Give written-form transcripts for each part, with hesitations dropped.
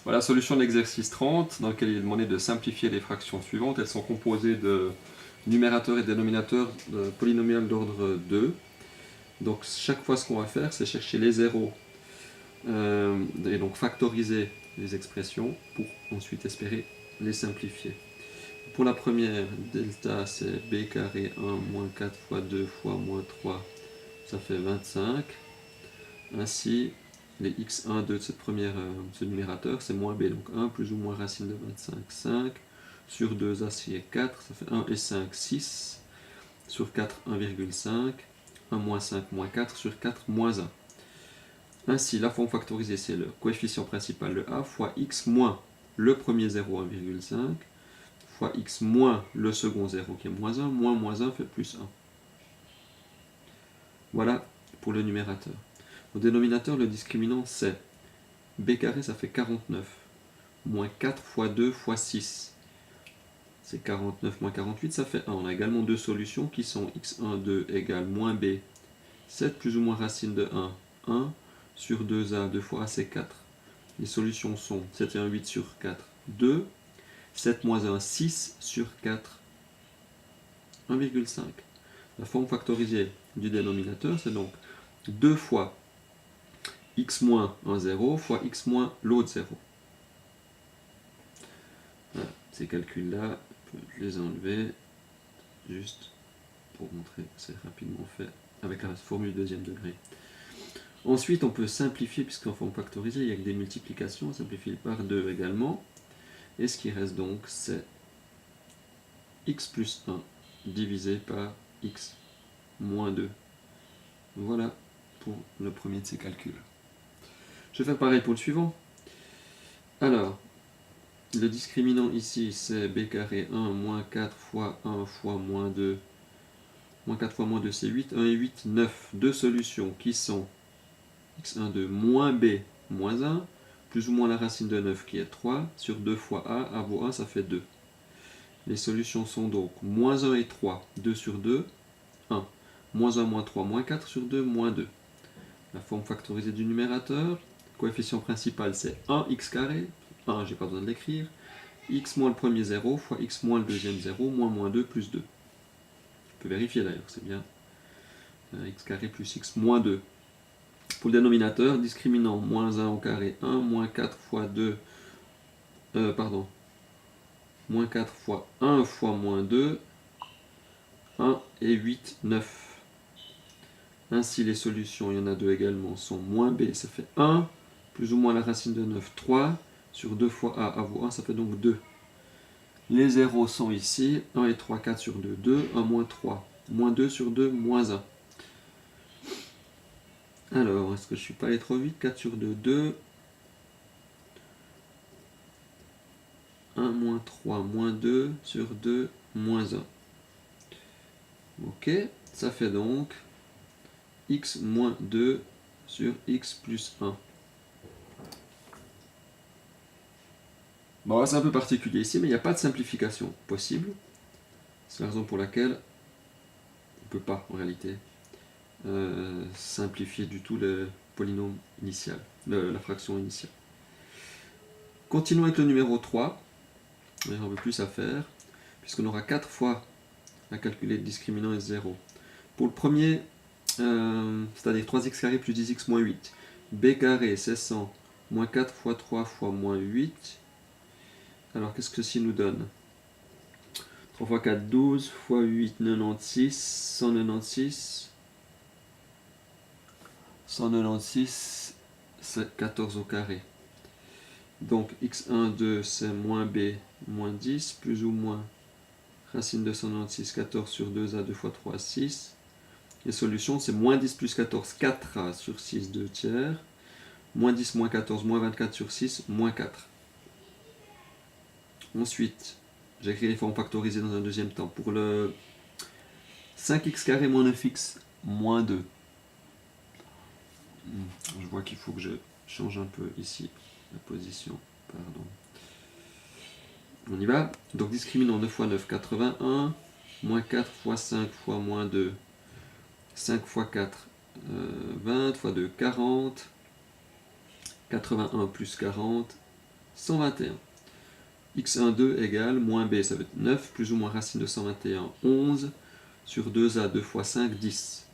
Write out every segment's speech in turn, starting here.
Voilà, solution de l'exercice 30, dans lequel il est demandé de simplifier les fractions suivantes. Elles sont composées de numérateurs et dénominateurs de polynomial d'ordre 2. Donc chaque fois ce qu'on va faire, c'est chercher les zéros et donc factoriser les expressions pour ensuite espérer les simplifier. Pour la première, delta c'est b carré 1 moins 4 fois 2 fois moins 3, ça fait 25. Ainsi, les x1, 2 de ce numérateur, c'est moins b, donc 1 plus ou moins racine de 25, 5. Sur 2, a c'est 4, ça fait 1 et 5, 6. Sur 4, 1,5. 1 moins 5, moins 4. Sur 4, moins 1. Ainsi, la forme factorisée, c'est le coefficient principal, le a, fois x moins le premier 0, 1,5, fois x moins le second 0, qui est moins 1, moins 1 fait plus 1. Voilà pour le numérateur. Au dénominateur, le discriminant, c'est b carré, ça fait 49. Moins 4 fois 2 fois 6. C'est 49 moins 48, ça fait 1. On a également deux solutions qui sont x1, 2 égale moins b. 7 plus ou moins racine de 1, 1. Sur 2a, 2 fois a, c'est 4. Les solutions sont 7 et 1, 8 sur 4, 2. 7 moins 1, 6 sur 4, 1,5. La forme factorisée du dénominateur, c'est donc 2 fois x moins un 0 fois x moins l'autre 0. Voilà, ces calculs-là, je peux les enlever juste pour montrer que c'est rapidement fait avec la formule deuxième degré. Ensuite, on peut simplifier, puisqu'en forme factorisée, il n'y a que des multiplications, on simplifie par 2 également. Et ce qui reste donc, c'est x plus 1 divisé par x moins 2. Voilà pour le premier de ces calculs. Je vais faire pareil pour le suivant. Alors, le discriminant ici, c'est b carré 1 moins 4 fois 1 fois moins 2. Moins 4 fois moins 2, c'est 8. 1 et 8, 9. Deux solutions qui sont x1, 2 moins b moins 1, plus ou moins la racine de 9 qui est 3, sur 2 fois a vaut 1, ça fait 2. Les solutions sont donc moins 1 et 3, 2 sur 2, 1. Moins 1, moins 3, moins 4 sur 2, moins 2. La forme factorisée du numérateur, coefficient principal c'est 1x carré, 1 j'ai pas besoin de l'écrire, x moins le premier 0 fois x moins le deuxième 0, moins 2 plus 2. On peut vérifier d'ailleurs, c'est bien x carré plus x moins 2. Pour le dénominateur, discriminant moins 1 au carré 1, moins 4 fois 2, moins 4 fois 1 fois moins 2, 1 et 8, 9. Ainsi, les solutions, il y en a deux également, sont moins b, ça fait 1, plus ou moins la racine de 9, 3, sur 2 fois a vaut 1, ça fait donc 2. Les zéros sont ici, 1 et 3, 4 sur 2, 2, 1 moins 3, moins 2 sur 2, moins 1. Alors, est-ce que je ne suis pas allé trop vite? 4 sur 2, 2. 1 moins 3, moins 2 sur 2, moins 1. Ok, ça fait donc x moins 2 sur x plus 1. Bon, c'est un peu particulier ici, mais il n'y a pas de simplification possible. C'est la raison pour laquelle on ne peut pas, en réalité, simplifier du tout le polynôme initial, la fraction initiale. Continuons avec le numéro 3. Il y a un peu plus à faire, puisqu'on aura 4 fois à calculer le discriminant et 0. Pour le premier, c'est-à-dire 3x carré plus 10x moins 8, b carré c'est 100, moins 4 fois 3 fois moins 8. Alors qu'est-ce que ceci nous donne? 3 fois 4, 12, fois 8, 96, 196. 196, c'est 14 au carré. Donc x1, 2, c'est moins b, moins 10, plus ou moins racine de 196, 14 sur 2a, 2 fois 3, 6. Les solutions, c'est moins 10 plus 14, 4a sur 6, 2 tiers. Moins 10, moins 14, moins 24 sur 6, moins 4. Ensuite, j'écris les formes factorisées dans un deuxième temps. Pour le 5x carré moins 9x moins 2. Je vois qu'il faut que je change un peu ici la position. Pardon. On y va. Donc discriminant 9 fois 9, 81. Moins 4 fois 5 fois moins 2. 5 fois 4, 20 fois 2, 40. 81 plus 40, 121. x1, 2 égale moins b, ça veut être 9, plus ou moins racine de 121, 11, sur 2a, 2 fois 5, 10.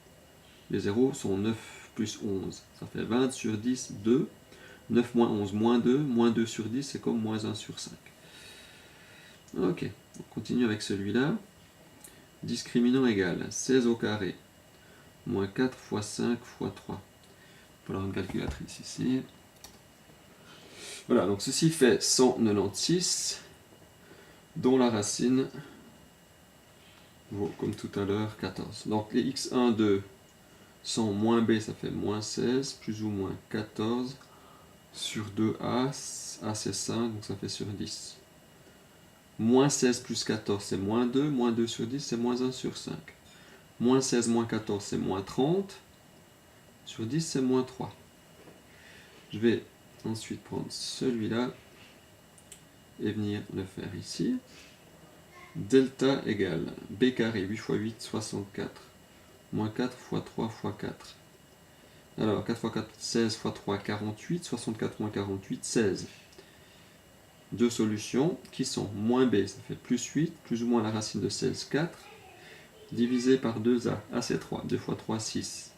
Les zéros sont 9 plus 11, ça fait 20 sur 10, 2. 9 moins 11, moins 2 sur 10, c'est comme moins 1 sur 5. Ok, on continue avec celui-là. Discriminant égal 16 au carré, moins 4 fois 5 fois 3. Il va falloir une calculatrice ici. Voilà, donc ceci fait 196, dont la racine vaut, comme tout à l'heure, 14. Donc les x1, 2 sont moins b, ça fait moins 16, plus ou moins 14, sur 2a, a c'est 5, donc ça fait sur 10. Moins 16 plus 14, c'est moins 2 sur 10, c'est moins 1 sur 5. Moins 16 moins 14, c'est moins 30, sur 10, c'est moins 3. Je vais ensuite prendre celui-là et venir le faire ici. Delta égale b carré, 8 fois 8, 64, moins 4 fois 3 fois 4. Alors, 4 fois 4, 16 fois 3, 48, 64 moins 48, 16. Deux solutions qui sont moins b, ça fait plus 8, plus ou moins la racine de 16, 4, divisé par 2a, a c'est 3, 2 fois 3, 6.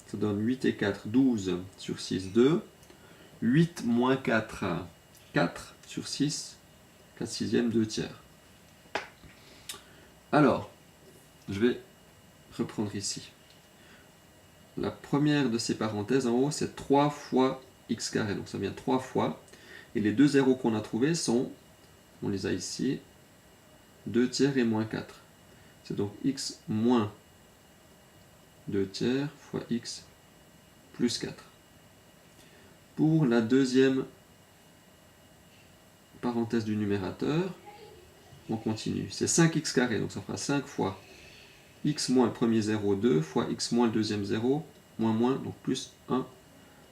Ça donne 8 et 4, 12 sur 6, 2. 8 moins 4, 4 sur 6, 4 sixièmes, 2 tiers. Alors, je vais reprendre ici. La première de ces parenthèses en haut, c'est 3 fois x carré. Donc ça vient 3 fois. Et les deux zéros qu'on a trouvés sont, on les a ici, 2 tiers et moins 4. C'est donc x moins 2 tiers fois x plus 4. Pour la deuxième parenthèse du numérateur, on continue. C'est 5x carré, donc ça fera 5 fois x moins le premier 0, 2, fois x moins le deuxième 0, moins, donc plus 1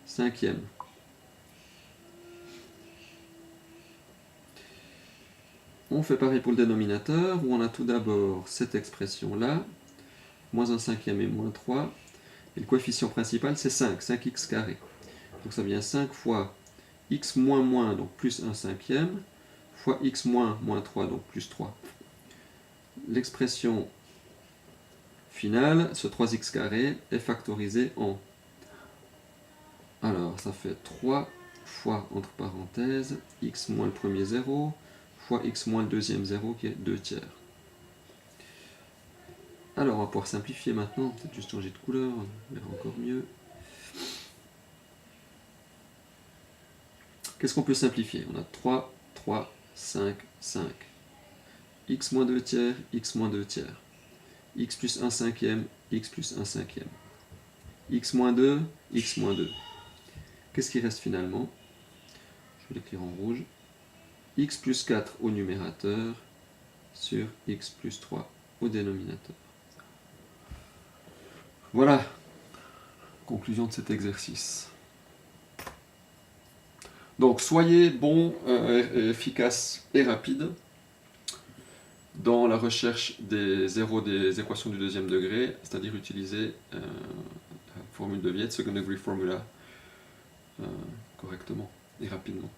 cinquième. On fait pareil pour le dénominateur, où on a tout d'abord cette expression-là, moins 1 cinquième et moins 3, et le coefficient principal c'est 5, 5x carré. Donc ça vient 5 fois x moins moins, donc plus 1 cinquième, fois x moins moins 3, donc plus 3. L'expression finale, ce 3x carré, est factorisé en... Alors, ça fait 3 fois, entre parenthèses, x moins le premier 0, fois x moins le deuxième 0, qui est 2 tiers. Alors, on va pouvoir simplifier maintenant, peut-être juste changer de couleur, on verra encore mieux. Qu'est-ce qu'on peut simplifier? On a 3, 3, 5, 5. X moins 2 tiers, x moins 2 tiers. X plus 1 cinquième, x plus 1 cinquième. X moins 2, x moins 2. Qu'est-ce qui reste finalement? Je vais l'écrire en rouge. X plus 4 au numérateur sur x plus 3 au dénominateur. Voilà, conclusion de cet exercice. Donc soyez bons, efficaces et rapides dans la recherche des zéros des équations du deuxième degré, c'est-à-dire utiliser la formule de Viet, second degree formula, correctement et rapidement.